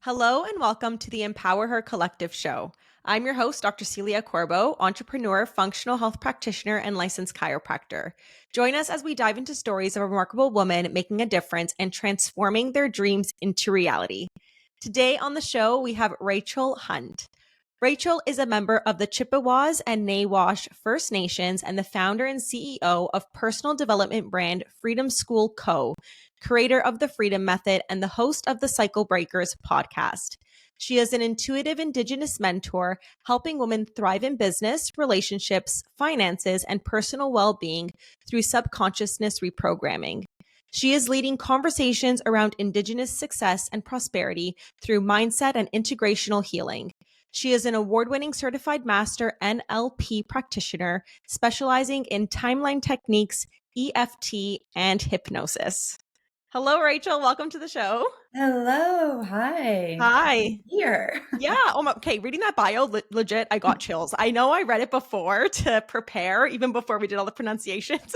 Hello and welcome to the EmpowHer Collective Show. I'm your host, Dr. Celia Corbo, entrepreneur, functional health practitioner, and licensed chiropractor. Join us as we dive into stories of a remarkable woman making a difference and transforming their dreams into reality. Today on the show, we have Rachael Hunt. Rachael is a member of the Chippewas and Nawash First Nations and the founder and CEO of personal development brand Freedom School Co., creator of the Freedom Method, and the host of the Cycle Breakers podcast. She is an intuitive Indigenous mentor, helping women thrive in business, relationships, finances, and personal well-being through subconsciousness reprogramming. She is leading conversations around Indigenous success and prosperity through mindset and integrational healing. She is an award-winning certified master NLP practitioner specializing in timeline techniques, EFT, and hypnosis. Hello, Rachael. Welcome to the show. Hello. Hi. Hi. Here. Yeah. Okay. Reading that bio, legit, I got chills. I know I read it before to prepare, even before we did all the pronunciations.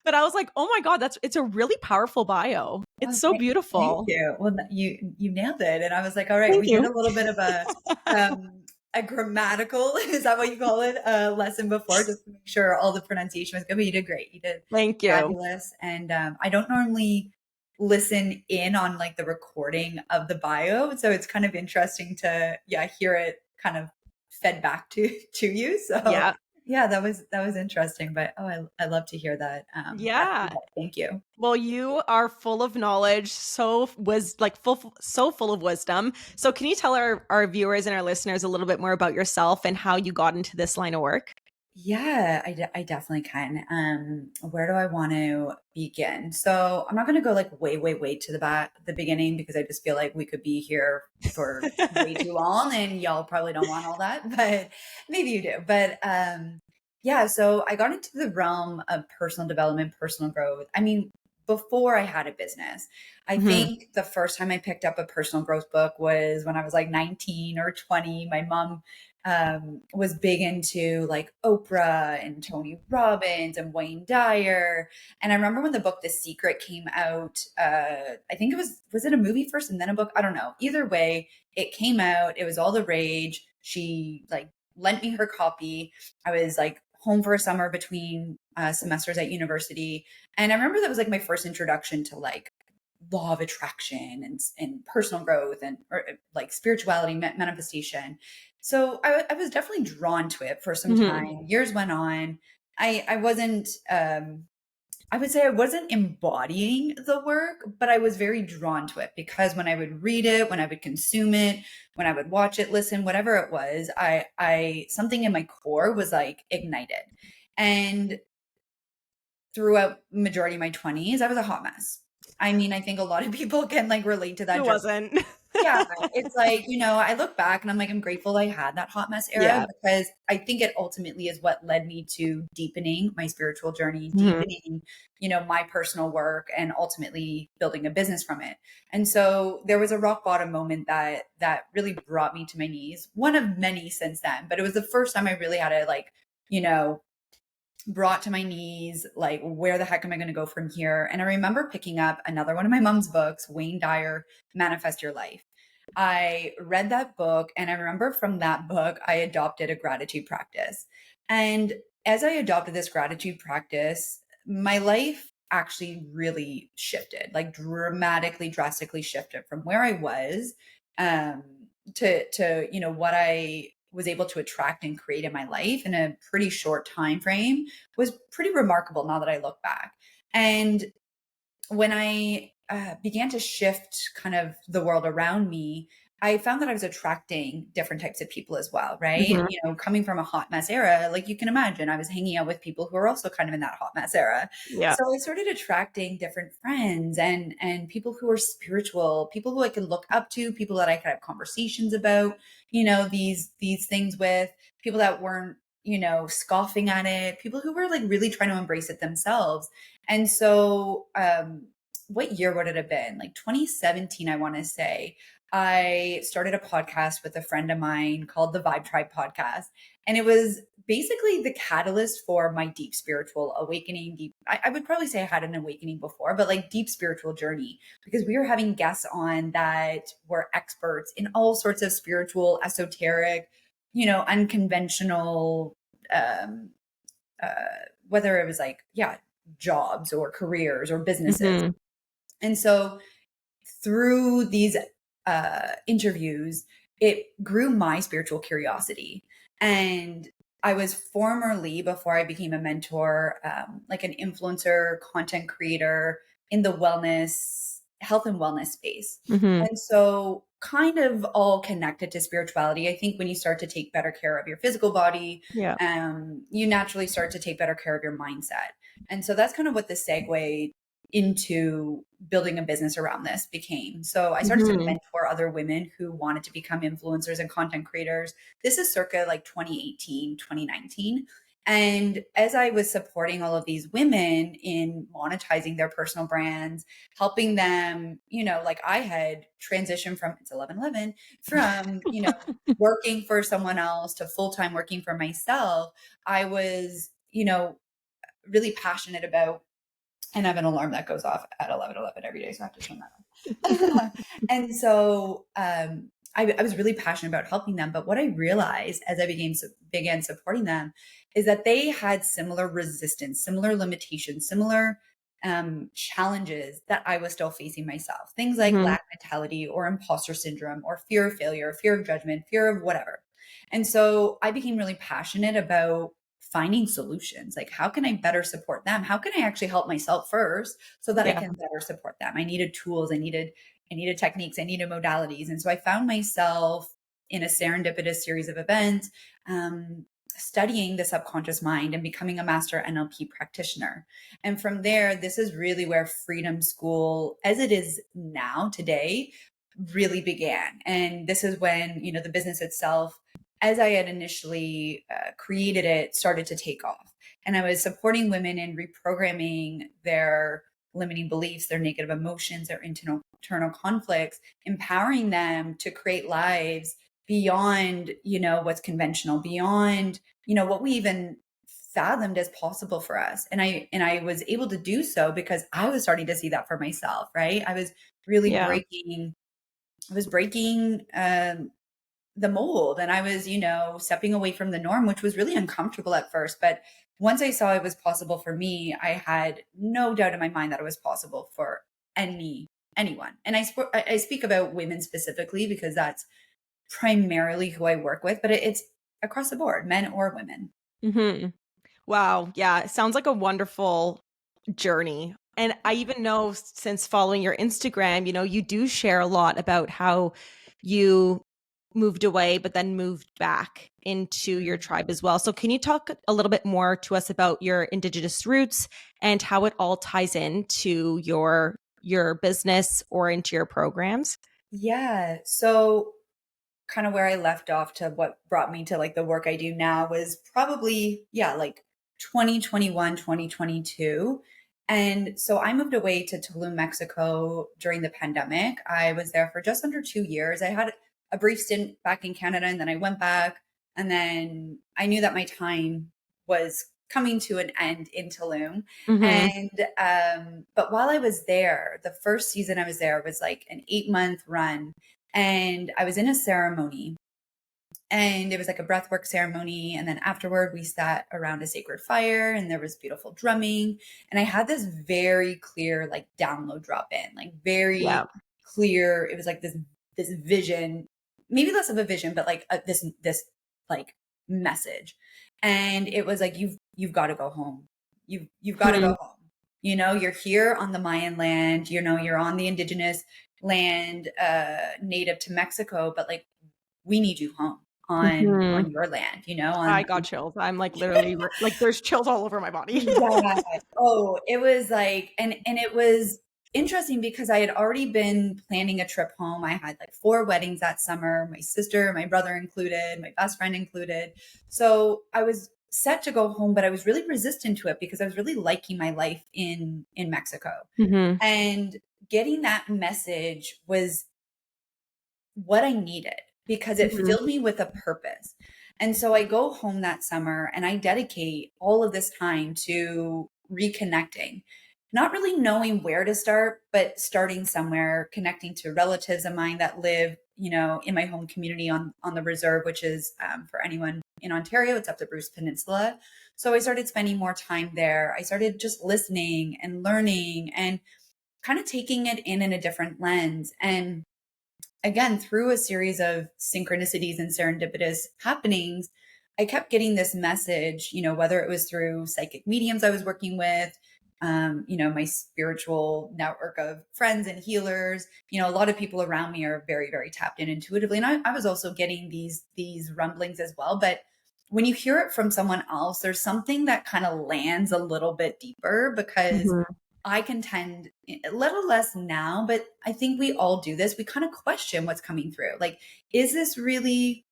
But I was like, oh my God, it's a really powerful bio. It's Oh, so thank beautiful. you. Well, you nailed it. And I was like, all right, Thank we did you. a little bit of a grammatical, is that what you call it? Lesson before, just to make sure all the pronunciation was good. But you did great. You did Thank you. fabulous. And I don't normally listen in on like the recording of the bio. So it's kind of interesting to hear it kind of fed back to you. So Yeah. yeah, that was interesting. But I love to hear that. That Yeah. feedback. Thank you. Well, you are full of knowledge, so full of wisdom. So can you tell our viewers and our listeners a little bit more about yourself and how you got into this line of work? Yeah, I definitely can. Where do I want to begin? So I'm not going to go like way to the beginning because I just feel like we could be here for way too long, and y'all probably don't want all that, but maybe you do. But yeah, so I got into the realm of personal development, personal growth. I mean, before I had a business, I Mhm. think the first time I picked up a personal growth book was when I was like 19 or 20. My mom was big into like Oprah and Tony Robbins and Wayne Dyer. And I remember when the book The Secret came out, I think was it a movie first and then a book? I don't know. Either way, it came out. It was all the rage. She like lent me her copy. I was like home for a summer between semesters at university. And I remember that was like my first introduction to like law of attraction and personal growth and or like spirituality, manifestation. So I was definitely drawn to it for some Mhm. time. Years went on. I wasn't I would say I wasn't embodying the work, but I was very drawn to it because when I would read it, when I would consume it, when I would watch it, listen, whatever it was, I something in my core was like ignited. And throughout majority of my 20s, I was a hot mess. I mean, I think a lot of people can like relate to that Who journey. wasn't? Yeah, it's like, I look back and I'm like, I'm grateful I had that hot mess era Yeah. because I think it ultimately is what led me to deepening my spiritual journey, Mhm. deepening, my personal work and ultimately building a business from it. And so there was a rock bottom moment that really brought me to my knees. One of many since then, but it was the first time I really had to like, you know, brought to my knees, like, where the heck am I going to go from here? And I remember picking up another one of my mom's books, Wayne Dyer, Manifest Your Life. I read that book, and I remember from that book, I adopted a gratitude practice. And as I adopted this gratitude practice, my life actually really shifted, like dramatically, drastically shifted from where I was um, to what I was able to attract and create in my life in a pretty short time frame was pretty remarkable now that I look back. And when I began to shift kind of the world around me, I found that I was attracting different types of people as well, right? Mhm. Coming from a hot mess era, like you can imagine, I was hanging out with people who are also kind of in that hot mess era. Yeah. So I started attracting different friends and people who are spiritual, people who I could look up to, people that I could have conversations about, these things with, people that weren't, scoffing at it, people who were like really trying to embrace it themselves. And so, what year would it have been? Like 2017, I want to say. I started a podcast with a friend of mine called the Vibe Tribe Podcast. And it was basically the catalyst for my deep spiritual awakening. I would probably say I had an awakening before, but like deep spiritual journey, because we were having guests on that were experts in all sorts of spiritual, esoteric, unconventional, um, uh, whether it was like, yeah, jobs or careers or businesses. Mm-hmm. And so through these interviews, it grew my spiritual curiosity. And I was formerly, before I became a mentor, like an influencer, content creator in the health and wellness space. Mm-hmm. And so, kind of all connected to spirituality. I think when you start to take better care of your physical body, Yeah. you naturally start to take better care of your mindset. And so that's kind of what the segue into building a business around this became. So I started to Mm-hmm. mentor other women who wanted to become influencers and content creators. This is circa like 2018, 2019. And as I was supporting all of these women in monetizing their personal brands, helping them, like I had transitioned from, it's 11:11, from, working for someone else to full-time working for myself, I was, really passionate about, and I have an alarm that goes off at 11:11 every day, so I have to turn that on. And so I was really passionate about helping them. But what I realized as I began supporting them is that they had similar resistance, similar limitations, similar challenges that I was still facing myself. Things like Mm-hmm. lack mentality or imposter syndrome or fear of failure, fear of judgment, fear of whatever. And so I became really passionate about finding solutions. Like, how can I better support them? How can I actually help myself first so that I Yeah. can better support them? I needed tools, I needed techniques, I needed modalities. And so I found myself in a serendipitous series of events, studying the subconscious mind and becoming a master NLP practitioner. And from there, this is really where Freedom School, as it is now today, really began. And this is when, the business itself, as I had initially created it, started to take off. And I was supporting women in reprogramming their limiting beliefs, their negative emotions, their internal conflicts, empowering them to create lives beyond, what's conventional, beyond, what we even fathomed as possible for us. And I was able to do so because I was starting to see that for myself, right? I was really Yeah. breaking the mold, and I was, stepping away from the norm, which was really uncomfortable at first. But once I saw it was possible for me, I had no doubt in my mind that it was possible for anyone. And I speak about women specifically because that's primarily who I work with, but it's across the board, men or women. Mm-hmm. Wow. Yeah. It sounds like a wonderful journey. And I even know since following your Instagram, you do share a lot about how you moved away, but then moved back into your tribe as well. So can you talk a little bit more to us about your Indigenous roots and how it all ties into your business or into your programs? Yeah. So kind of where I left off to what brought me to like the work I do now was probably, yeah, like 2021, 2022. And so I moved away to Tulum, Mexico during the pandemic. I was there for just under 2 years. I had a brief stint back in Canada and then I went back. And then I knew that my time was coming to an end in Tulum. Mm-hmm. And, but while I was there, the first season I was there was like an 8-month run, and I was in a ceremony, and it was like a breathwork ceremony. And then afterward, we sat around a sacred fire and there was beautiful drumming. And I had this very clear, like download drop in, like Yeah. very clear. It was like this vision, maybe less of a vision, but like this like message. And it was like, you've got to go home. You've got to go home. You're here on the Mayan land, you're on the indigenous land, native to Mexico, but like, we need you home Mm-hmm. on your land, I got chills. I'm like literally like there's chills all over my body. yeah. Oh, it was like, and it was interesting because I had already been planning a trip home. I had like 4 weddings that summer, my sister, my brother included, my best friend included. So I was set to go home, but I was really resistant to it because I was really liking my life in Mexico. Mm-hmm. And getting that message was what I needed because it Mhm. filled me with a purpose. And so I go home that summer and I dedicate all of this time to reconnecting, not really knowing where to start, but starting somewhere, connecting to relatives of mine that live, in my home community on the reserve, which is for anyone in Ontario, it's up the Bruce Peninsula. So I started spending more time there. I started just listening and learning and kind of taking it in a different lens. And again, through a series of synchronicities and serendipitous happenings, I kept getting this message, whether it was through psychic mediums I was working with, my spiritual network of friends and healers. A lot of people around me are very, very tapped in intuitively. And I was also getting these rumblings as well. But when you hear it from someone else, there's something that kind of lands a little bit deeper because Mhm. I contend a little less now, but I think we all do this. We kind of question what's coming through. Like, is this really,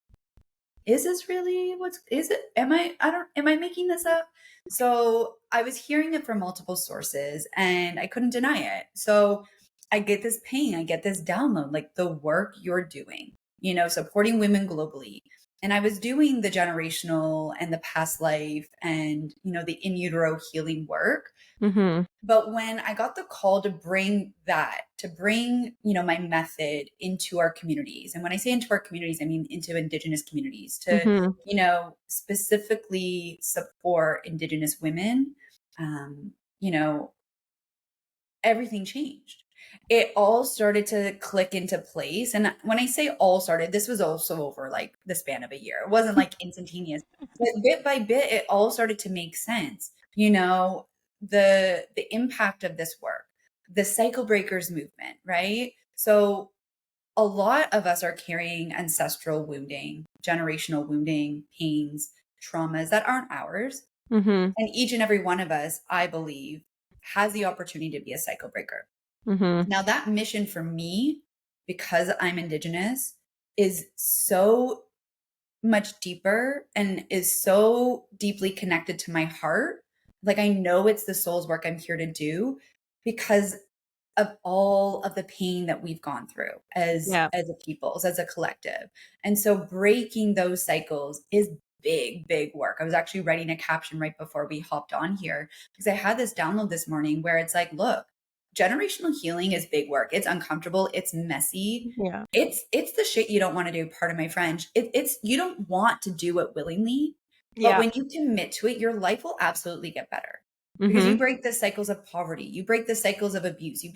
is it, am I making this up? So I was hearing it from multiple sources and I couldn't deny it. So I get this ping, I get this download, like the work you're doing, supporting women globally. And I was doing the generational and the past life and, the in utero healing work. Mhm. But when I got the call to bring, my method into our communities, and when I say into our communities, I mean into Indigenous communities to, Mhm. specifically support Indigenous women, um, you know, everything changed. It all started to click into place. And when I say all started, this was also over like the span of a year. It wasn't like instantaneous, but bit by bit, it all started to make sense. The impact of this work, the cycle breakers movement, right? So a lot of us are carrying ancestral wounding, generational wounding, pains, traumas that aren't ours. Mhm. And each and every one of us, I believe, has the opportunity to be a cycle breaker. Mhm. Now, that mission for me, because I'm Indigenous, is so much deeper and is so deeply connected to my heart. Like, I know it's the soul's work I'm here to do because of all of the pain that we've gone through Yeah. as a peoples, as a collective. And so breaking those cycles is big, big work. I was actually writing a caption right before we hopped on here because I had this download this morning where it's like, look, generational healing is big work. It's uncomfortable, it's messy. Yeah. It's the shit you don't want to do, pardon my French. It's you don't want to do it willingly, but Yeah. when you commit to it, your life will absolutely get better because you Mhm. break the cycles of poverty, you break the cycles of abuse, you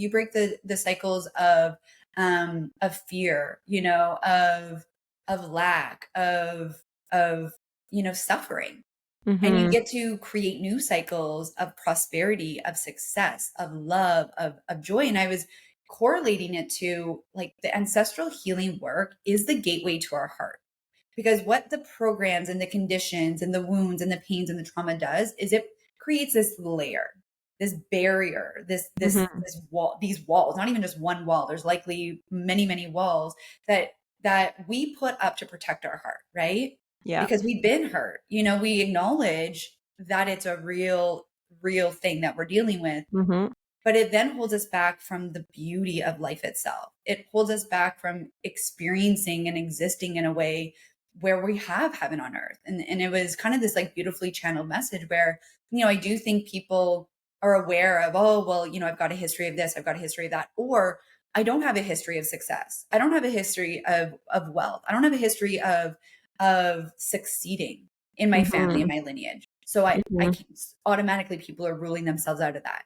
break the cycles of fear, of lack, of suffering, and you Mhm. get to create new cycles of prosperity, of success, of love, of joy. And I was correlating it to like the ancestral healing work is the gateway to our heart. Because what the programs and the conditions and the wounds and the pains and the trauma does is it creates this layer, this barrier, Mhm. this wall, these walls, not even just one wall. There's likely many, many walls that we put up to protect our heart, right? Yeah. Because we've been hurt. We acknowledge that it's a real thing that we're dealing with, Mhm. but it then holds us back from the beauty of life itself. It holds us back from experiencing and existing in a way where we have heaven on earth. And it was kind of this like beautifully channeled message where, I do think people are aware of, oh, well, I've got a history of this, I've got a history of that, or I don't have a history of success. I don't have a history of wealth. I don't have a history of succeeding in my family, in Mhm. my lineage. So I Mhm. can't, automatically people are ruling themselves out of that,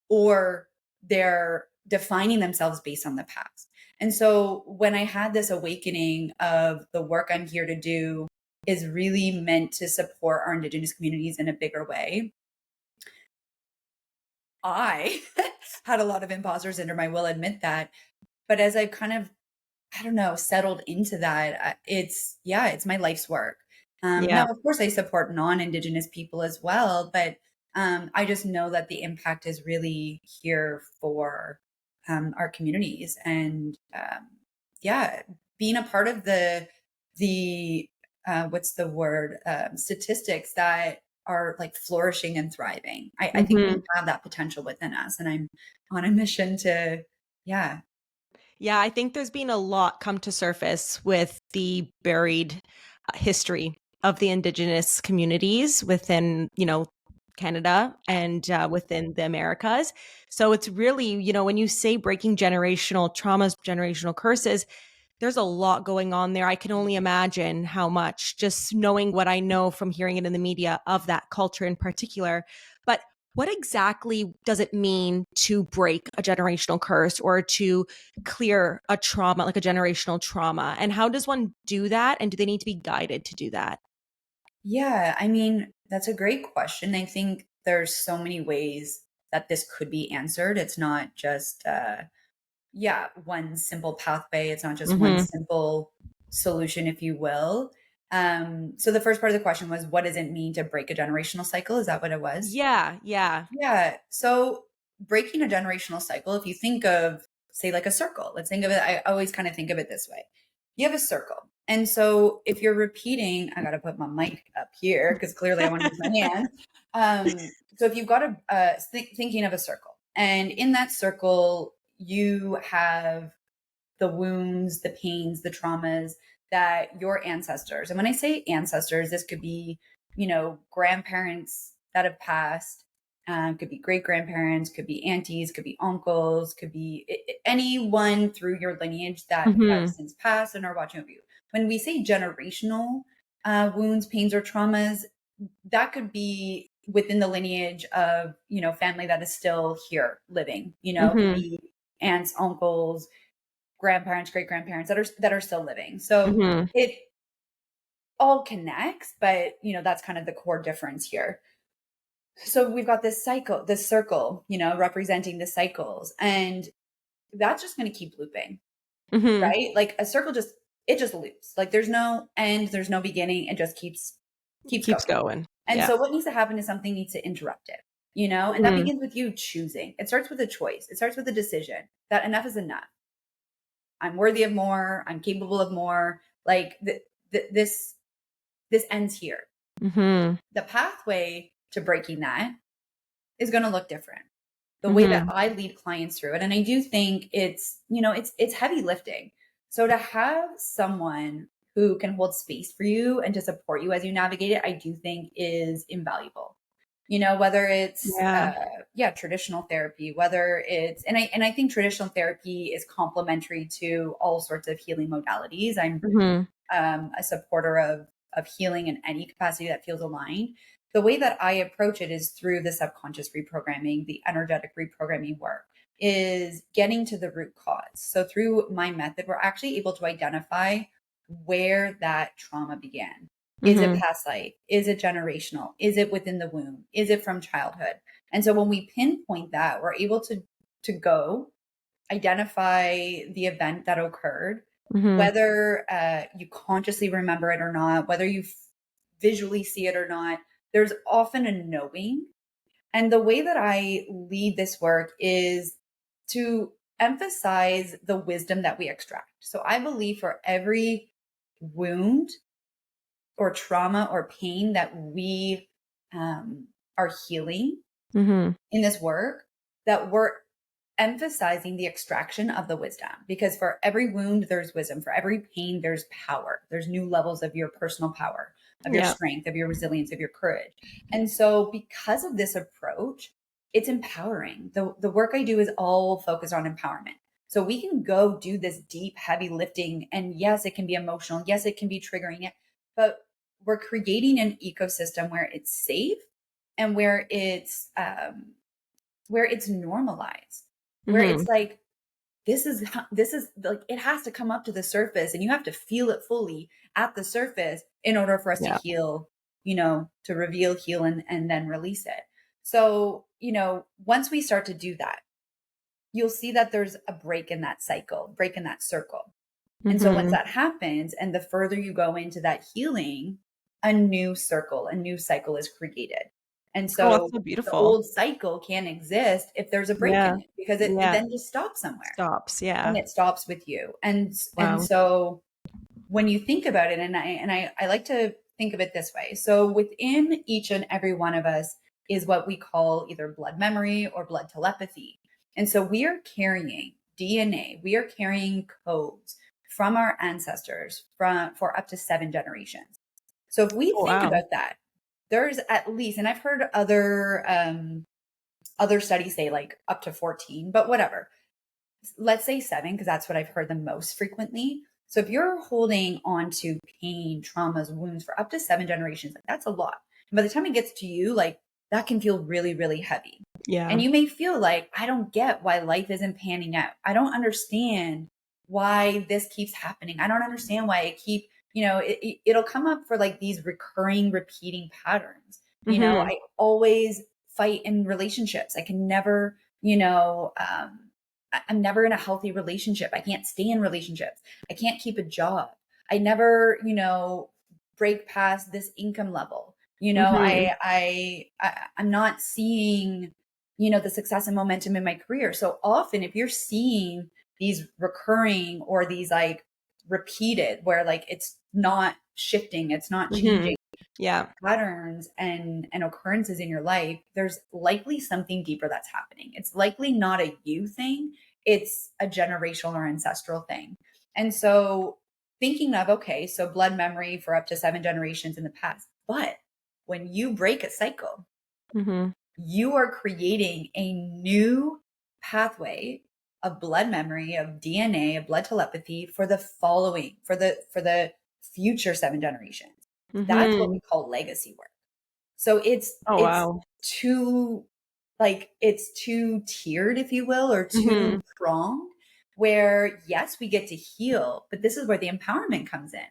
or they're defining themselves based on the past. And so when I had this awakening of the work I'm here to do is really meant to support our Indigenous communities in a bigger way, I had a lot of imposter syndrome. I will admit that. But as I've kind of, I don't know, settled into that, it's my life's work. Now, Yeah. of course, I support non-Indigenous people as well, but I just know that the impact is really here for our communities, and yeah, being a part of the what's the word, statistics that are like flourishing and thriving. I think we Mhm. have that potential within us, and I'm on a mission to, yeah. Yeah, I think there's been a lot come to surface with the buried history of the Indigenous communities within, Canada and within the Americas. So it's really, when you say breaking generational traumas, generational curses, there's a lot going on there. I can only imagine how much, just knowing what I know from hearing it in the media of that culture in particular. But what exactly does it mean to break a generational curse or to clear a trauma, like a generational trauma? And how does one do that? And do they need to be guided to do that? Yeah, I mean, that's a great question. I think there's so many ways that this could be answered. It's not just one simple pathway. It's not just one Mm-hmm. simple solution, if you will. So the first part of the question was, what does it mean to break a generational cycle? Is that what it was? Yeah, yeah. Yeah. So breaking a generational cycle, if you think of, say, like a circle, let's think of it. I always kind of think of it this way. You have a circle. And so if you're repeating, I got to put my mic up here because clearly I want to use my hand. So if you've got thinking of a circle, and in that circle, you have the wounds, the pains, the traumas that your ancestors, and when I say ancestors, this could be, grandparents that have passed, could be great grandparents, could be aunties, could be uncles, could be anyone through your lineage that have Mm-hmm. since passed and are watching over you. When we say generational wounds, pains, or traumas, that could be within the lineage of, family that is still here living, it could Mm-hmm. be aunts, uncles, grandparents, great grandparents that are still living. So Mm-hmm. it all connects, but that's kind of the core difference here. So we've got this circle, representing the cycles, and that's just going to keep looping, Mm-hmm. right? Like a circle just loops. Like there's no end, there's no beginning, it just keeps Keeps going. going. And Yeah. so what needs to happen is something needs to interrupt it, and that Mm-hmm. begins with you choosing. It starts with a choice. It starts with a decision that enough is enough. I'm worthy of more. I'm capable of more. Like this ends here. Mm-hmm. The pathway to breaking that is going to look different. The way that Mm-hmm. I lead clients through it, and I do think it's heavy lifting. So to have someone who can hold space for you and to support you as you navigate it, I do think is invaluable. Whether it's Yeah. traditional therapy, whether it's and I think traditional therapy is complementary to all sorts of healing modalities. I'm Mm-hmm. a supporter of healing in any capacity that feels aligned. The way that I approach it is through the subconscious reprogramming, the energetic reprogramming work, is getting to the root cause. So through my method, we're actually able to identify where that trauma began. Is it Mm-hmm. past life? Is it generational? Is it within the womb? Is it from childhood? And so when we pinpoint that, we're able to go identify the event that occurred, Mm-hmm. whether you consciously remember it or not, whether you visually see it or not. There's often a knowing. And the way that I lead this work is to emphasize the wisdom that we extract. So I believe for every wound or trauma or pain that we are healing Mm-hmm. in this work, that we're emphasizing the extraction of the wisdom, because for every wound there's wisdom, for every pain there's power, there's new levels of your personal power, of your Yeah. strength, of your resilience, of your courage. And so because of this approach, it's empowering. The work I do is all focused on empowerment. So we can go do this deep heavy lifting, and yes, it can be emotional, yes, it can be triggering, but we're creating an ecosystem where it's safe and where it's normalized, where Mm-hmm. it's like, this is like, it has to come up to the surface and you have to feel it fully at the surface in order for us to Yeah. heal, to reveal, heal, and then release it. So, once we start to do that, you'll see that there's a break in that cycle, break in that circle. And so once Mm-hmm. that happens, and the further you go into that healing, a new circle, a new cycle is created. And Oh, that's so so the beautiful. old cycle can't exist if there's a break in Yeah. it, because it Yeah. then just stops somewhere, Stops. and Yeah. it stops with you. And Wow. so when you think about it, and I like to think of it this way. So within each and every one of us is what we call either blood memory or blood telepathy. And so we are carrying DNA, we are carrying codes from our ancestors for up to 7 generations. So if we Oh, think wow. about that, there's at least, and I've heard other studies say like up to 14, but whatever. Let's say 7, because that's what I've heard the most frequently. So if you're holding on to pain, traumas, wounds for up to 7 generations, like that's a lot. And by the time it gets to you, like that can feel really, really heavy. And Yeah. you may feel like, I don't get why life isn't panning out. I don't understand why this keeps happening. I don't understand why it'll come up for like these recurring, repeating patterns. Mm-hmm. I always fight in relationships. I can never, I'm never in a healthy relationship. I can't stay in relationships. I can't keep a job. I never, break past this income level. Mm-hmm. I'm not seeing, the success and momentum in my career. So often if you're seeing these recurring or these like repeated where like it's not shifting, it's not Mm-hmm. changing Yeah. patterns and occurrences in your life, there's likely something deeper that's happening. It's likely not a you thing, it's a generational or ancestral thing. And so thinking of, okay, so blood memory for up to 7 generations in the past. But when you break a cycle, Mm-hmm. you are creating a new pathway of blood memory, of DNA, of blood telepathy for the following, for the future 7 generations. That's what Mm-hmm. we call legacy work. So it's Oh, it's wow. too it's too tiered, if you will, or Mm-hmm. too pronged, where yes, we get to heal, but this is where the empowerment comes in.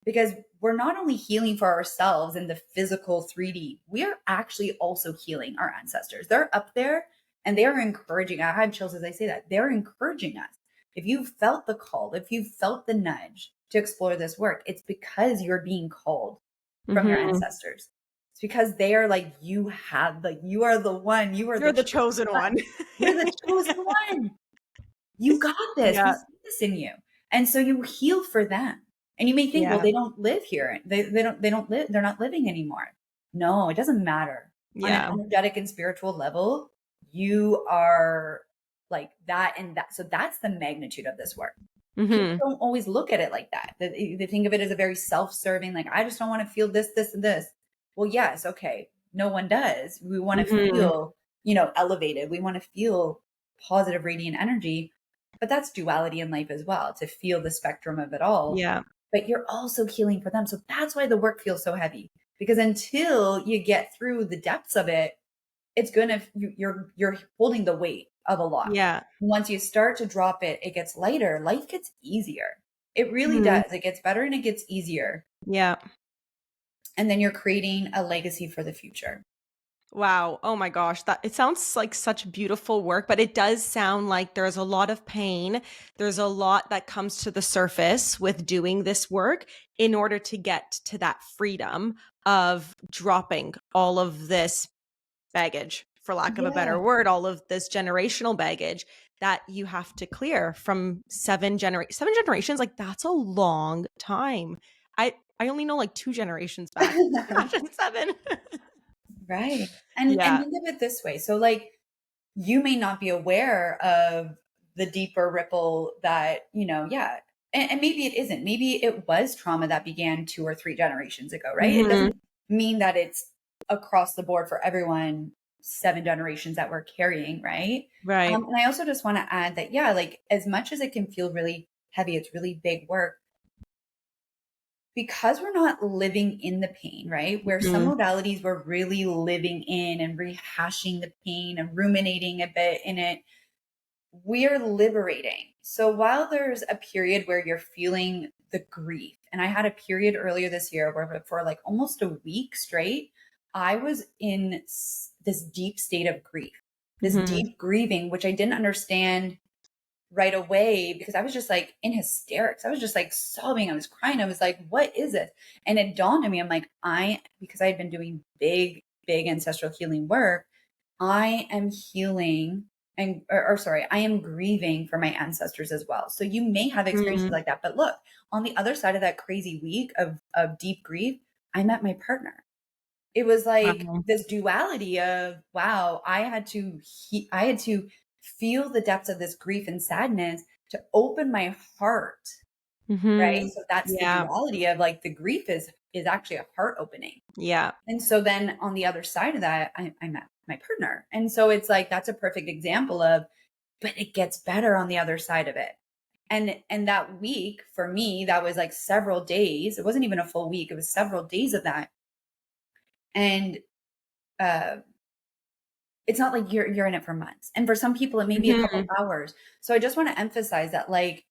Because we're not only healing for ourselves in the physical 3D, we are actually also healing our ancestors. They're up there and they are encouraging. I had chills as I say that. They're encouraging us. If you felt the call, if you felt the nudge to explore this work, it's because you're being called from your Mm-hmm. ancestors. It's because they are like, you are the one, you are the You're the chosen chosen one. one. You're the chosen one. You got this. We Yeah. see this in you. And so you heal for them. And you may think, well, Yeah. they don't live here. They don't live, they're not living anymore. No, it doesn't matter. On an Yeah. energetic and spiritual level, you are like that and that. So that's the magnitude of this work. People Mm-hmm. don't always look at it like that. They think of it as a very self-serving, like, I just don't want to feel this, this, and this. Well, yes, okay. No one does. We want to Mm-hmm. feel, elevated. We want to feel positive, radiant energy. But that's duality in life as well, to feel the spectrum of it all. Yeah. But you're also healing for them. So that's why the work feels so heavy. Because until you get through the depths of it, it's gonna you're holding the weight of a lot. Yeah. Once you start to drop it, it gets lighter. Life gets easier. It really Mm-hmm. does. It gets better and it gets easier. Yeah. And then you're creating a legacy for the future. Wow. Oh my gosh. That it sounds like such beautiful work, but it does sound like there's a lot of pain. There's a lot that comes to the surface with doing this work in order to get to that freedom of dropping all of this baggage, for lack of a better Yeah. word, all of this generational baggage that you have to clear from 7 generations. Like that's a long time. I only know like 2 generations back. Imagine 7. Right. And Yeah. think of it this way. So like you may not be aware of the deeper ripple that, yeah. And maybe it isn't. Maybe it was trauma that began 2 or 3 generations ago, right? It Hmm. doesn't mean that it's across the board for everyone, 7 generations that we're carrying, right? Right. And I also just want to add that, yeah, like as much as it can feel really heavy, it's really big work because we're not living in the pain, right? Where some Mhm. modalities we're really living in and rehashing the pain and ruminating a bit in it, we're liberating. So while there's a period where you're feeling the grief, and I had a period earlier this year where for like almost a week straight, I was in this deep state of grief, this Mhm. deep grieving, which I didn't understand right away because I was just like in hysterics. I was just like sobbing. I was crying. I was like, what is it? And it dawned on me. I'm like, because I had been doing big, big ancestral healing work, I am healing or sorry, I am grieving for my ancestors as well. So you may have experiences Mhm. like that. But look, on the other side of that crazy week of deep grief, I met my partner. It was like Wow. this duality of, wow, I had to feel the depths of this grief and sadness, to open my heart, right? Mhm. So that's the Yeah. duality of like the grief is actually a heart opening. Yeah. And so then on the other side of that, I met my partner. And so it's like that's a perfect example of, but it gets better on the other side of it. And that week for me, that was like several days. It wasn't even a full week. It was several days of that. And uh it's not like you're in it for months. And for some people it may be a couple Mhm. hours. So I just want to emphasize that, like,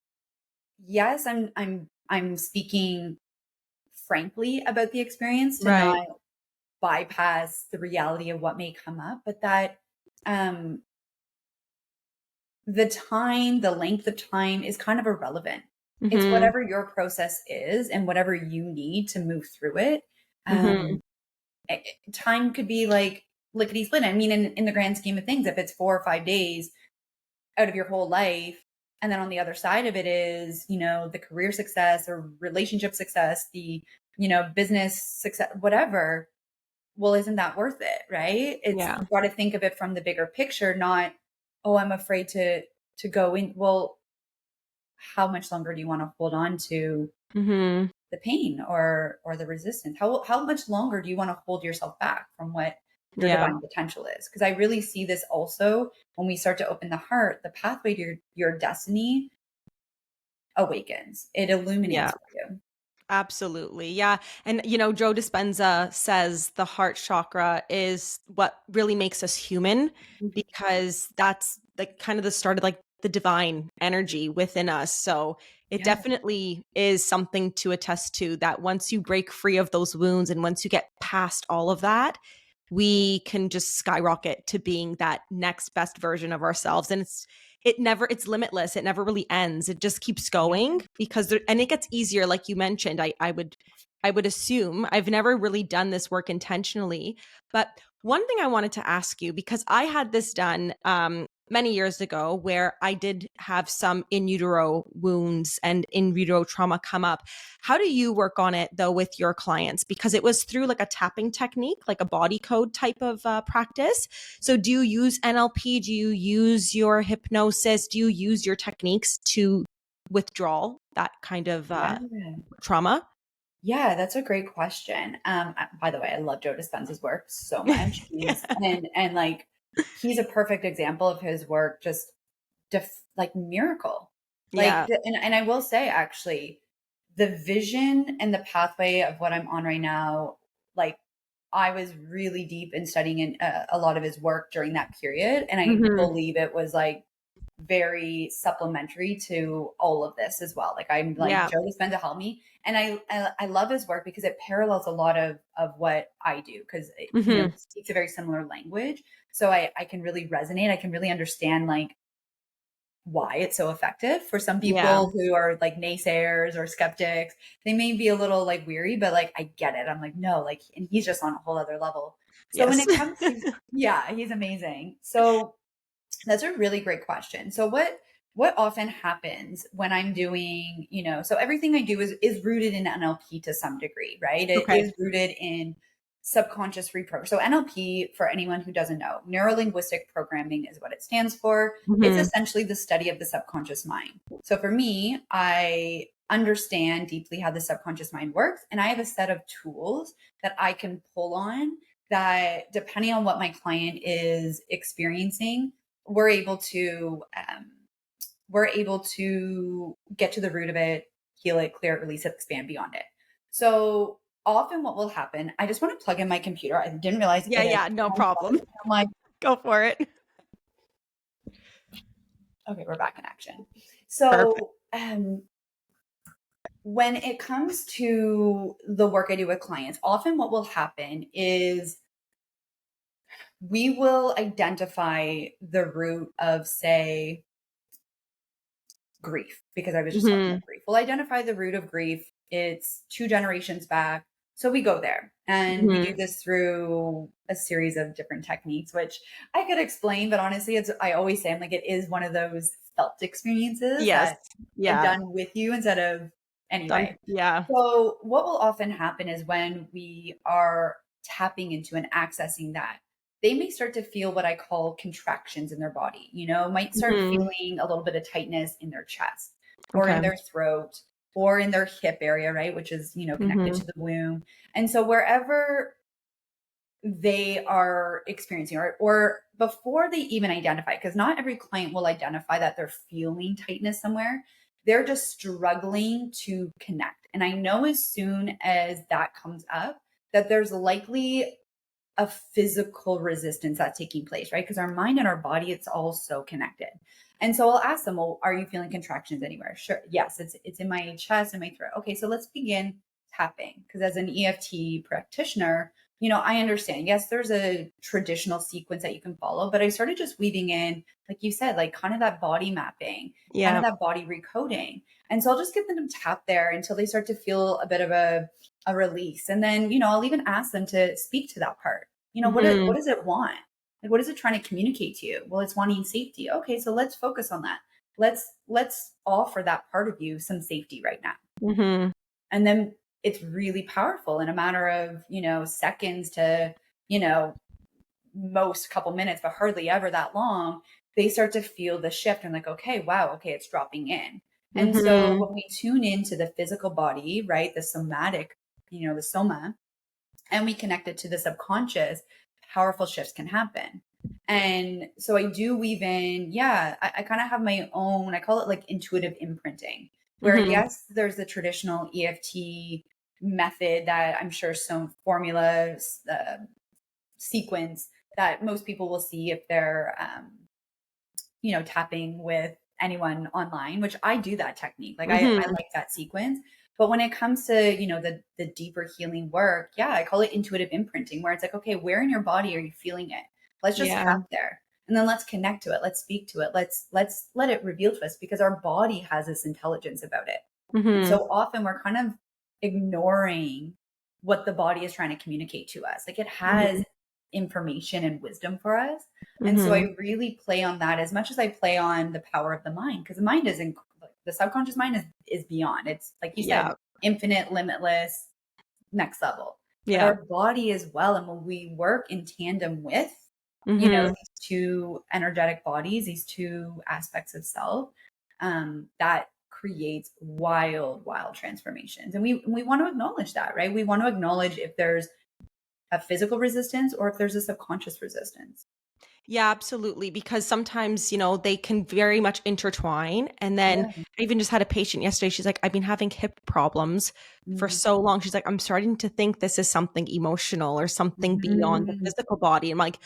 yes, I'm speaking frankly about the experience to Right. not bypass the reality of what may come up, but that um the length of time is kind of irrelevant. It's Mhm. whatever your process is and whatever you need to move through it. Mhm. Um, Time could be like lickety split. I mean, in the grand scheme of things, if it's 4 or 5 days out of your whole life, and then on the other side of it is, the career success or relationship success, the, business success, whatever. Well, isn't that worth it? Right? Yeah. You've got to think of it from the bigger picture, not, oh, I'm afraid to go in. Well, how much longer do you want to hold on to Mhm. the pain or the resistance? How much longer do you want to hold yourself back from what your Yeah. divine potential is? Because I really see this also when we start to open the heart, the pathway to your destiny awakens. It Yeah. illuminates for you. Absolutely. Yeah. And, Joe Dispenza says the heart chakra is what really makes us human, Mhm. because that's like kind of the start of like the divine energy within us. So it Yeah. definitely is something to attest to, that once you break free of those wounds and once you get past all of that, we can just skyrocket to being that next best version of ourselves. And it's limitless. It never really ends. It just keeps going, because and it gets easier. Like you mentioned, I would assume, I've never really done this work intentionally, but one thing I wanted to ask you, because I had this done many years ago, where I did have some in utero wounds and in utero trauma come up. How do you work on it though with your clients? Because it was through like a tapping technique, like a body code type of practice. So do you use NLP? Do you use your hypnosis? Do you use your techniques to withdraw that kind of Yeah. trauma? Yeah, that's a great question. By the way, I love Joe Dispenza's work so much. Yeah. And like he's a perfect example of his work, just like miracle. Like Yeah. and I will say actually, the vision and the pathway of what I'm on right now, like I was really deep in studying a lot of his work during that period, and I Hmm. believe it was like very supplementary to all of this as well. Like I'm like Yeah. Joe Dispenza helped me, and I love his work because it parallels a lot of what I do, because Hmm. he speaks a very similar language, so I can really resonate. I can really understand like why it's so effective for some Yeah. people who are like naysayers or skeptics. They may be a little like weary, but like I get it. I'm like, no, like, and he's just on a whole other level. So when Yes. it comes to, yeah, he's amazing. So that's a really great question. So what often happens when I'm doing, so everything I do is rooted in NLP to some degree, right? It Okay. is rooted in subconscious reprogramming. So NLP, for anyone who doesn't know, neuro linguistic programming is what it stands for. It's Hmm. essentially the study of the subconscious mind. So for me, I understand deeply how the subconscious mind works, and I have a set of tools that I can pull on, that depending on what my client is experiencing, we're able to get to the root of it, heal it, clear it, release it, expand beyond it. So often what will happen, I just want to plug in my computer. I didn't realize Yeah. it is Yeah. No 10:12. problem. I'm like, Go for it. okay, we're back in action. Perfect. So when it comes to the work I do with clients, often what will happen is we will identify the root of, say, grief, because I was just talking Hmm. about grief. We'll identify the root of grief. It's 2 generations back. So we go there, and we do Hmm. this through a series of different techniques, which I could explain, but honestly, I always say, I'm like, it is one of those felt experiences Yes. that are Yeah. done with you instead of Done. anyway. Yeah. So what will often happen is when we are tapping into and accessing that, they may start to feel what I call contractions in their body, might start Mhm. feeling a little bit of tightness in their chest or in Okay. their throat or in their hip area, right? Which is, connected Mhm. to the womb. And so wherever they are experiencing or before they even identify, because not every client will identify that they're feeling tightness somewhere. They're just struggling to connect. And I know as soon as that comes up, that there's likely a physical resistance that's taking place, right? Because our mind and our body, it's all so connected. And so I'll ask them, well, are you feeling contractions anywhere? Sure. Yes, it's in my chest and my throat. Okay, so let's begin tapping. Because as an EFT practitioner, I understand. Yes, there's a traditional sequence that you can follow, but I started just weaving in, like you said, like kind of that body mapping, kind of Yeah. that body recoding. And so I'll just get them to tap there until they start to feel a bit of a release. And then, I'll even ask them to speak to that part. What Mhm. does it want? Like, what is it trying to communicate to you? Well, it's wanting safety. Okay, so let's focus on that. Let's offer that part of you some safety right now. Mhm. And then it's really powerful in a matter of, seconds to, you know, most couple minutes, but hardly ever that long. They start to feel the shift and like, okay, wow, okay, it's dropping in. And so Mhm. when we tune into the physical body, right, the somatic, the soma, and we connect it to the subconscious, powerful shifts can happen. And so I do weave in, yeah, I kind of have my own, I call it like intuitive imprinting, where Mhm. yes, there's the traditional EFT method that I'm sure some formulas, sequence that most people will see if they're, tapping with anyone online, which I do that technique. Like I Mhm. like that sequence. But when it comes to, the deeper healing work, yeah, I call it intuitive imprinting, where it's like, okay, where in your body are you feeling it? Let's just Yeah. tap there. And then let's connect to it. Let's speak to it. Let's let it reveal to us because our body has this intelligence about it. And Mhm. so often we're kind of ignoring what the body is trying to communicate to us. Like it has Mhm. information and wisdom for us. And so Mhm. I really play on that as much as I play on the power of the mind, because the mind is the subconscious mind is beyond. It's like you said, Yeah. infinite, limitless, next level. But Yeah. our body as well. And when we work in tandem with, Mhm. these two energetic bodies, these two aspects of self, that creates wild, wild transformations. And we want to acknowledge that, right? We want to acknowledge if there's a physical resistance or if there's a subconscious resistance. Yeah, absolutely. Because sometimes, they can very much intertwine. And then Yeah. I even just had a patient yesterday. She's like, I've been having hip problems for Mm. so long. She's like, I'm starting to think this is something emotional or something beyond the Mm. physical body. I'm like,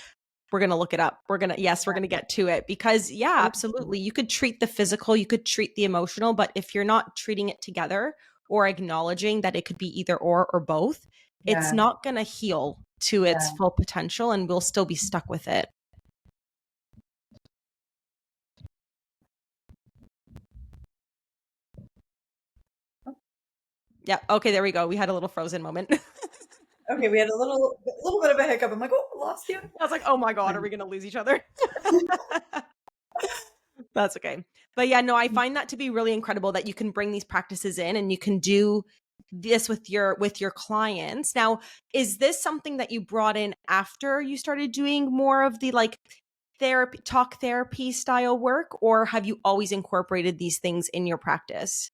we're going to look it up. Yes, we're going to get to it because, yeah, absolutely. You could treat the physical, you could treat the emotional, but if you're not treating it together or acknowledging that it could be either or both, it's Yeah. not going to heal to its Yeah. full potential and we'll still be stuck with it. Yeah. Okay, there we go. We had a little frozen moment. Okay, we had a little bit of a hiccup. I'm like, oh, lost you. I was like, oh my God, are Fine. we going to lose each other? That's okay. But yeah, no, I find that to be really incredible that you can bring these practices in and you can do this with your clients. Now, is this something that you brought in after you started doing more of the like therapy, talk therapy style work, or have you always incorporated these things in your practice?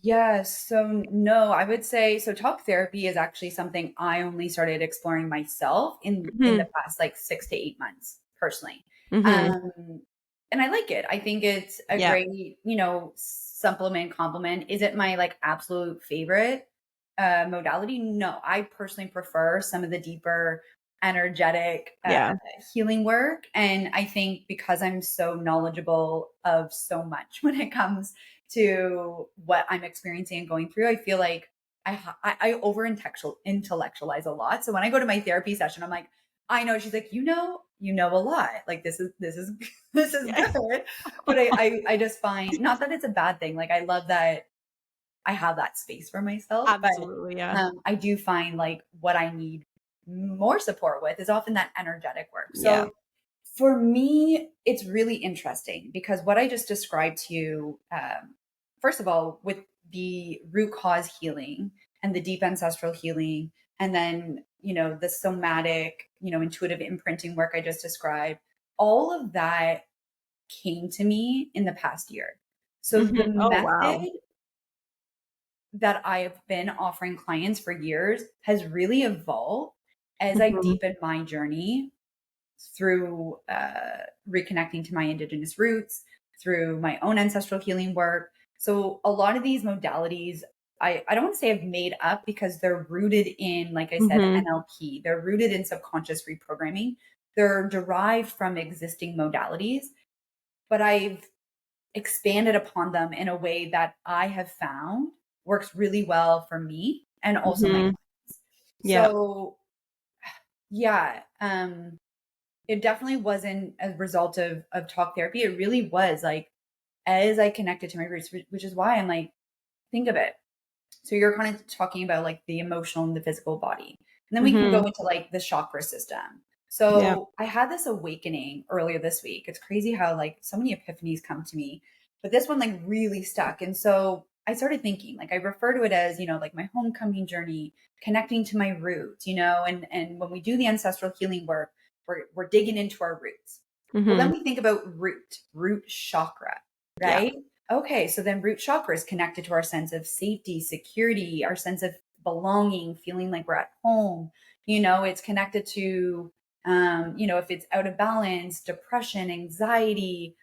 Yes. So no, I would say so talk therapy is actually something I only started exploring myself in the Mhm. past like 6 to 8 months personally. Mhm. Um and I like it. I think it's a Yeah. great, supplement complement. Is it my like absolute favorite modality? No. I personally prefer some of the deeper energetic Yeah. healing work, and I think because I'm so knowledgeable of so much when it comes to what I'm experiencing and going through, I feel like I over intellectualize a lot. So when I go to my therapy session, I'm like, I know. She's like, you know a lot. Like this is this is Yeah. good. But I just find not that it's a bad thing. Like I love that I have that space for myself, but Absolutely. Yeah. I do find like what I need more support with is often that energetic work. Yeah. So for me, it's really interesting because what I just described to you, first of all, with the root cause healing and the deep ancestral healing, and then, the somatic, intuitive imprinting work I just described, all of that came to me in the past year. So the Oh, wow. method that I've been offering clients for years has really evolved as I Mhm. deepen my journey through reconnecting to my Indigenous roots, through my own ancestral healing work. So a lot of these modalities, I don't want to say I've made up because they're rooted in, like I said, Mhm. NLP. They're rooted in subconscious reprogramming. They're derived from existing modalities, but I've expanded upon them in a way that I have found works really well for me and also my Mhm. clients. Yeah. So yeah, it definitely wasn't a result of talk therapy. It really was like as I connected to my roots, which is why I'm like, think of it. So you're kind of talking about like the emotional and the physical body. And then we can go Mhm. into like the chakra system. Yeah. So I had this awakening earlier this week. It's crazy how like so many epiphanies come to me, but this one like really stuck. And so I started thinking, like I refer to it as, like my homecoming journey, connecting to my roots, and when we do the ancestral healing work, we're digging into our roots. Well, then Mhm. we think about root chakra, Yeah. right? Okay, so then root chakra is connected to our sense of safety, security, our sense of belonging, feeling like we're at home. It's connected to, if it's out of balance, depression, anxiety,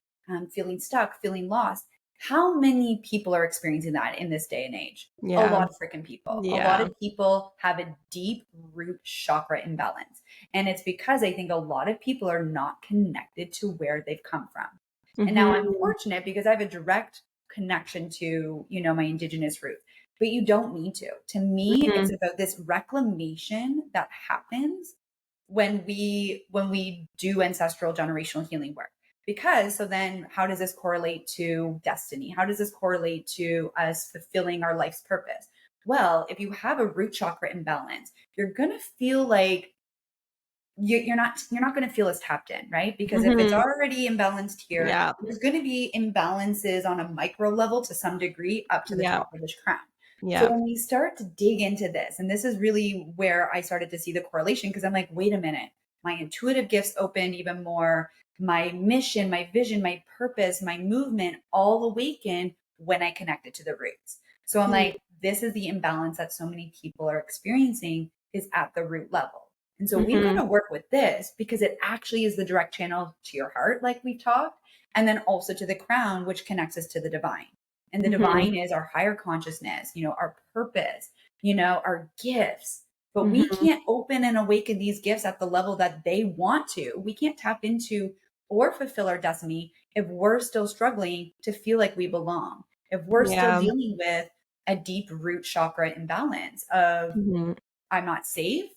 feeling stuck, feeling lost. How many people are experiencing that in this day and age? A Yeah. lot of freaking people. A lot Yeah. of people have a deep root chakra imbalance. And it's because I think a lot of people are not connected to where they've come from. And now I'm Mhm. fortunate because I have a direct connection to, my indigenous roots. But you don't need to. To me, it's Mhm. about this reclamation that happens when we do ancestral generational healing work. Because so then how does this correlate to destiny? How does this correlate to us fulfilling our life's purpose? Well, if you have a root chakra imbalance, you're going to feel like you're not going to feel as tapped in, right? Because if it's Mhm. already imbalanced here, Yeah. there's going to be imbalances on a micro level to some degree up to the Yeah. top of this crown. So Yeah. when we start to dig into this, and this is really where I started to see the correlation, because I'm like, wait a minute, my intuitive gifts opened even more, my mission, my vision, my purpose, my movement all awakened when I connected to the roots. So I'm Mhm. like, this is the imbalance that so many people are experiencing is at the root level. And so we kind Mhm. of work with this because it actually is the direct channel to your heart, like we've talked, and then also to the crown, which connects us to the divine. And the Mhm. divine is our higher consciousness, our purpose, our gifts. But we Mhm. can't open and awaken these gifts at the level that they want to. We can't tap into or fulfill our destiny if we're still struggling to feel like we belong, if we're still Yeah. dealing with a deep root chakra imbalance of Mhm. I'm not safe.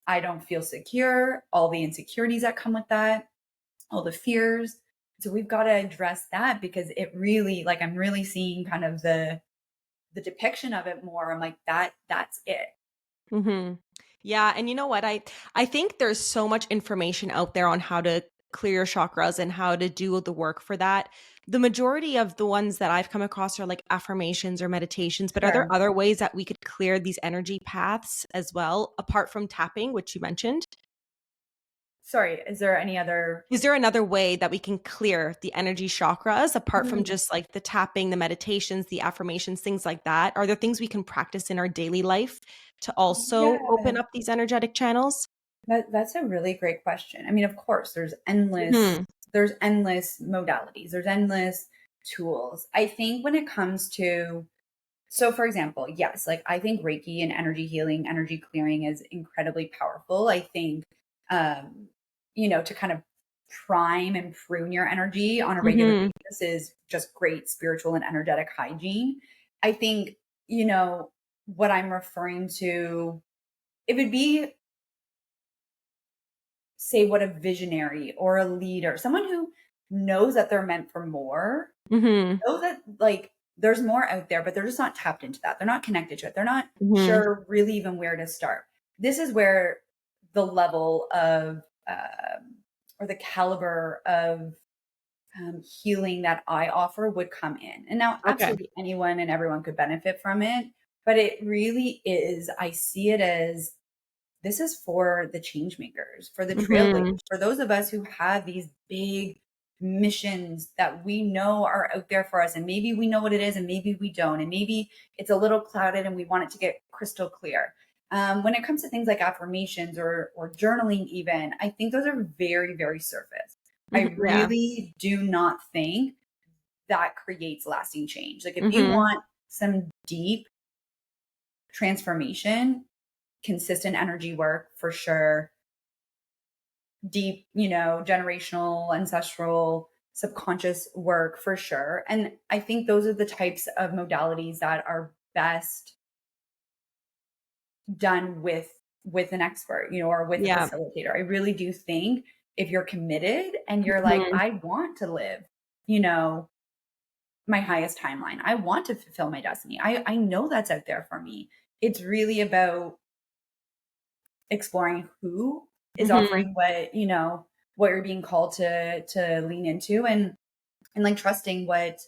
I don't feel secure, all the insecurities that come with that, all the fears. So we've got to address that because it really like I'm really seeing kind of the depiction of it more. I'm like that's it. Mhm. Yeah, and you know what? I think there's so much information out there on how to clear your chakras and how to do the work for that. The majority of the ones that I've come across are like affirmations or meditations, but are there Sure. other ways that we could clear these energy paths as well, apart from tapping, which you mentioned? Sorry, is there any other Is there another way that we can clear the energy chakras apart from just like the tapping, the meditations, the affirmations, things like that? Are there things we can practice in our daily life to Yeah, also open up these energetic channels? that's a really great question. I mean, of course, there's endless modalities, there's endless tools. I think when it comes to so, for example, yes, like I think Reiki and energy healing, energy clearing is incredibly powerful. I think, to kind of prime and prune your energy on a regular Mhm. basis is just great spiritual and energetic hygiene. I think, what I'm referring to, it would be, say, what a visionary or a leader, someone who knows that they're meant for more, Mhm. know that like there's more out there, but they're just not tapped into that. They're not connected to it. They're not Mhm. sure really even where to start. This is where the level of or the caliber of healing that I offer would come in. And now, Okay. absolutely anyone and everyone could benefit from it, but it really is. I see it as this is for the change makers, for the Mhm. trailblazers, for those of us who have these big missions that we know are out there for us. And maybe we know what it is and maybe we don't. And maybe it's a little clouded and we want it to get crystal clear. When it comes to things like affirmations or journaling, even, I think those are very, very surface. I Mhm. Yeah. really do not think that creates lasting change. Like if you Mhm. want some deep transformation, consistent energy work for sure, deep, generational, ancestral, subconscious work for sure. And I think those are the types of modalities that are best done with an expert, or with a Yeah. facilitator. I really do think if you're committed and you're like, Mhm. I want to live, you know, my highest timeline. I want to fulfill my destiny. I know that's out there for me. It's really about exploring who is Mhm. offering what you're being called to lean into, and like trusting what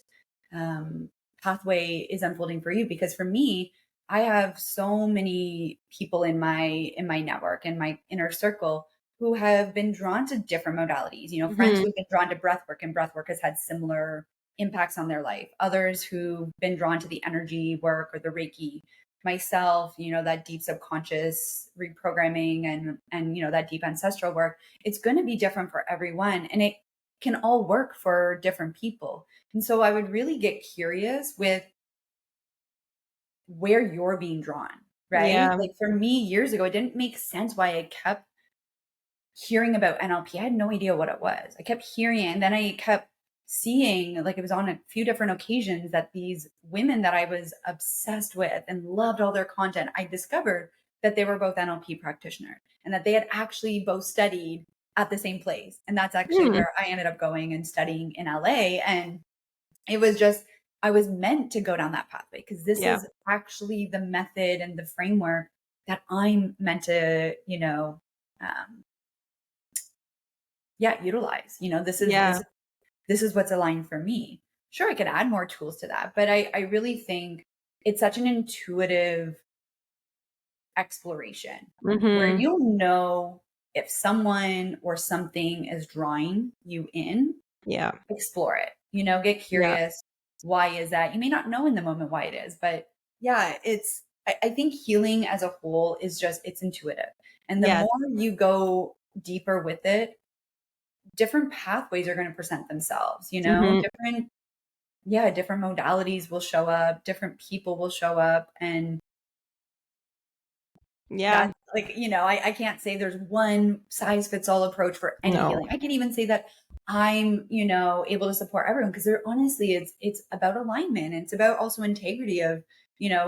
um pathway is unfolding for you. Because for me, I have so many people in my network, in my inner circle, who have been drawn to different modalities, friends Mhm. who've been drawn to breath work, and breath work has had similar impacts on their life, others who've been drawn to the energy work or the Reiki, myself, that deep subconscious reprogramming, and that deep ancestral work. It's going to be different for everyone, and it can all work for different people. And so I would really get curious with where you're being drawn, right? Yeah. Like for me years ago, it didn't make sense why I kept hearing about NLP. I had no idea what it was. I kept hearing it. And then I kept seeing, like, it was on a few different occasions that these women that I was obsessed with and loved all their content, I discovered that they were both NLP practitioners and that they had actually both studied at the same place. And that's actually Mm. where I ended up going and studying in LA. And it was just, I was meant to go down that pathway because this Yeah. is actually the method and the framework that I'm meant to, um, yeah, utilize. This is Yeah. what's aligned for me. Sure, I could add more tools to that, but I really think it's such an intuitive exploration where Mhm. you'll know if someone or something is drawing you in. Yeah. Explore it, get Yeah. curious. Why is that? You may not know in the moment why it is, but yeah, I think healing as a whole is just, it's intuitive. And the Yeah. more you go deeper with it, different pathways are going to present themselves, Mhm. different, yeah, different modalities will show up, different people will show up. And Yeah. that, like, I can't say there's one size fits all approach for any No. healing. I can even say that I'm, able to support everyone, because there, honestly, it's about alignment. It's about also integrity of,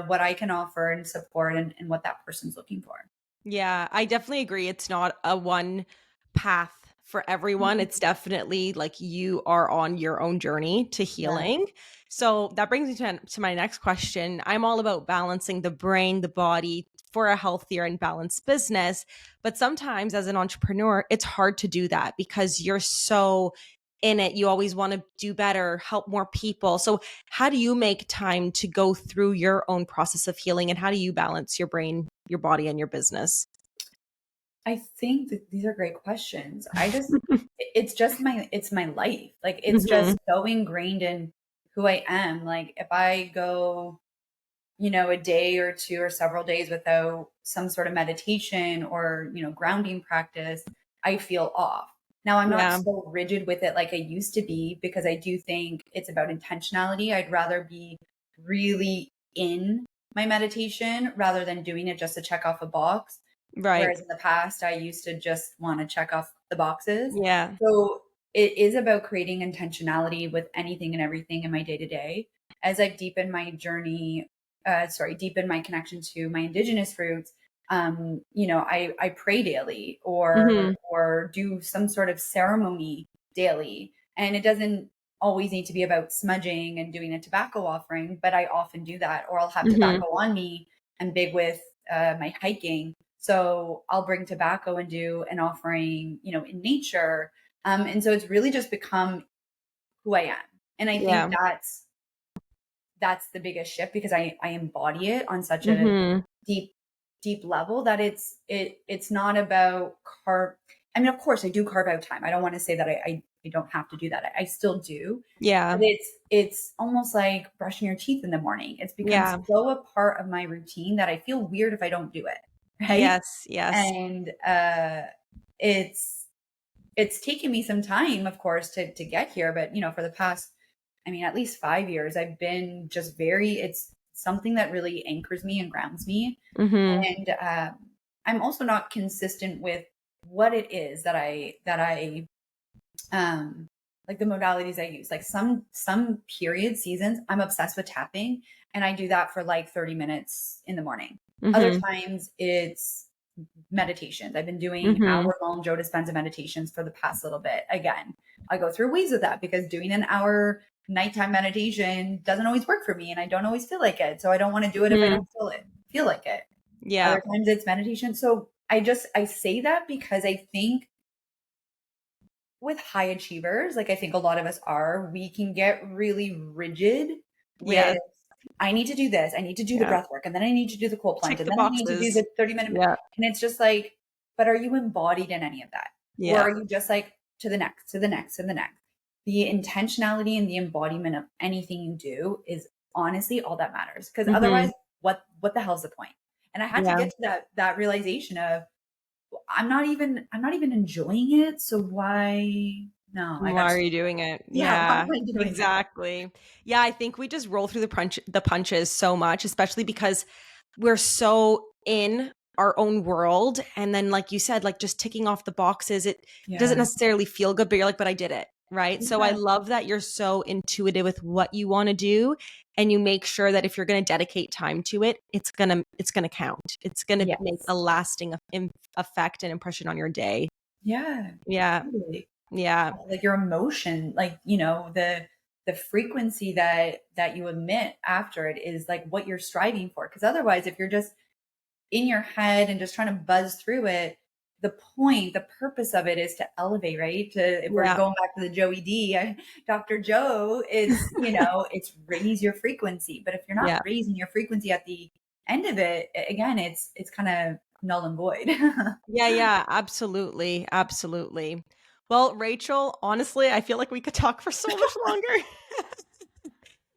what I can offer and support, and what that person's looking for. Yeah, I definitely agree. It's not a one path for everyone. It's Mhm. definitely like you are on your own journey to Yeah. healing. So that brings me to my next question. I'm all about balancing the brain, the body for a healthier and balanced business. But sometimes as an entrepreneur, it's hard to do that because you're so in it. You always want to do better, help more people. So, how do you make time to go through your own process of healing, and how do you balance your brain, your body, and your business? I think that these are great questions. It's just it's my life. Like, it's Mhm. just so ingrained in who I am. Like, if I go, a day or two or several days without some sort of meditation or, grounding practice, I feel off. Now, I'm not Yeah. so rigid with it like I used to be, because I do think it's about intentionality. I'd rather be really in my meditation rather than doing it just to check off a box. Right. Whereas in the past, I used to just want to check off the boxes. Yeah. So it is about creating intentionality with anything and everything in my day to day. As I've deepened my journey, deepened my connection to my indigenous roots, I pray daily, Mhm. or do some sort of ceremony daily. And it doesn't always need to be about smudging and doing a tobacco offering, but I often do that. Or I'll have Mhm. tobacco on me. I'm big with my hiking, so I'll bring tobacco and do an offering, in nature. And so it's really just become who I am. And I think Yeah. that's the biggest shift, because I embody it on such a Mhm. deep deep level that it's not about carve. I mean, of course I do carve out time. I don't want to say that I don't have to do that. I still do. But Yeah. it's almost like brushing your teeth in the morning. It's become Yeah. so a part of my routine that I feel weird if I don't do it. Right. Yes. Yes. And it's it's taken me some time, of course, to get here. But for the past, I mean, at least 5 years, I've been just very. It's something that really anchors me and grounds me. Mm-hmm. And I'm also not consistent with what it is that I like the modalities I use. Like some period seasons, I'm obsessed with tapping, and I do that for like 30 minutes in the morning. Other Mm-hmm. times it's meditations. I've been doing Mm-hmm. hour-long Joe Dispenza meditations for the past little bit. Again, I go through waves of that because doing an hour nighttime meditation doesn't always work for me, and I don't always feel like it. So I don't want to do it if I Mm-hmm. don't feel like it. Yeah. Other times it's meditation. So I say that because I think with high achievers, like I think a lot of us are, we can get really rigid with Yes. I need to do this, I need to do the Yeah. breath work, and then I need to do the cold plunge, Tick and the then I need to do boxes. the 30-minute. Yeah. And it's just like, but are you embodied in any of that? Or Yeah. are you just like to the next, to the next, to the next? The intentionality and the embodiment of anything you do is honestly all that matters. Because Mm-hmm. otherwise, what the hell's the point? And I had to Yeah. get to that realization of I'm not even enjoying it. So why no, I Why gotta are stop. you doing it? Yeah, why am Yeah, I doing it? exactly. Yeah, I think we just roll through the punches so much, especially because we're so in our own world. And then, like you said, like just ticking off the boxes, it doesn't Yeah. necessarily feel good, but you're like, but I did it. Right. So I Yeah. love that you're so intuitive with what you want to do. And you make sure that if you're going to dedicate time to it, it's gonna count. It's gonna make Yes. a lasting effect and impression on your day. Yeah. Yeah. Totally. Yeah. Like your emotion, like, the frequency that you emit after it is like what you're striving for. Because otherwise, if you're just in your head and just trying to buzz through it, the purpose of it is to elevate, right? To if we're Yeah. going back to the Joey D, Dr. Joe, it's raise your frequency. But if you're not Yeah. raising your frequency at the end of it, again, it's kind of null and void. Yeah, yeah, absolutely, absolutely. Well, Rachel, honestly, I feel like we could talk for so much longer.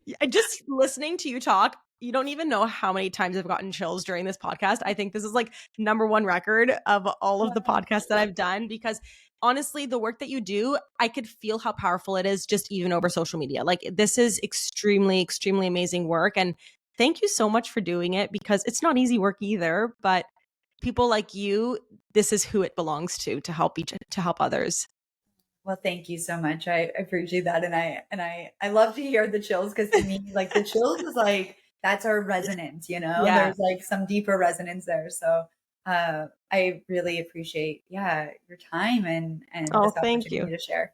Yeah, just listening to you talk, you don't even know how many times I've gotten chills during this podcast. I think this is like number one record of all of the podcasts that I've done because honestly, the work that you do, I could feel how powerful it is just even over social media. Like this is extremely, extremely amazing work. And thank you so much for doing it because it's not easy work either, but people like you, this is who it belongs to help to help others. Well, thank you so much. I appreciate that. And I love to hear the chills because to me, like the chills is like that's our resonance. Yeah. There's like some deeper resonance there. So I really appreciate, yeah, your time and Oh, this thank opportunity you. to share.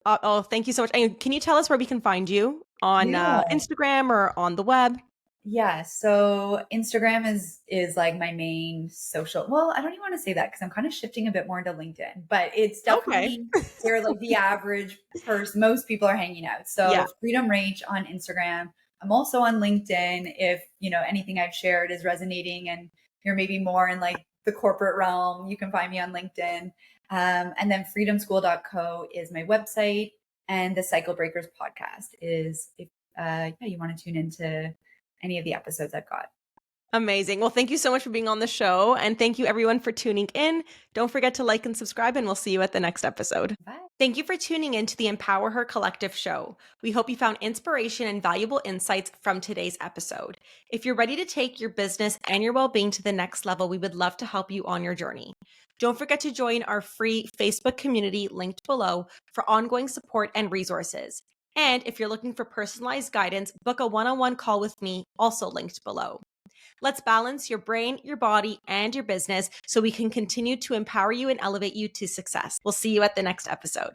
Oh, thank you so much. And can you tell us where we can find you on Yeah. Instagram or on the web? Yeah, so Instagram is like my main social. Well, I don't even want to say that because I'm kind of shifting a bit more into LinkedIn, but it's Okay. definitely where like the average person, most people are hanging out. Yeah. So Freedom Rach on Instagram. I'm also on LinkedIn if anything I've shared is resonating and you're maybe more in like the corporate realm, you can find me on LinkedIn. And then freedomschool.co is my website, and the Cycle Breakers podcast is if yeah, you want to tune into any of the episodes I've got. Amazing. Well, thank you so much for being on the show. And thank you everyone for tuning in. Don't forget to like and subscribe, and we'll see you at the next episode. Bye. Thank you for tuning in to the Empower Her Collective show. We hope you found inspiration and valuable insights from today's episode. If you're ready to take your business and your well-being to the next level, we would love to help you on your journey. Don't forget to join our free Facebook community linked below for ongoing support and resources. And if you're looking for personalized guidance, book a one-on-one call with me, also linked below. Let's balance your brain, your body, and your business so we can continue to empower you and elevate you to success. We'll see you at the next episode.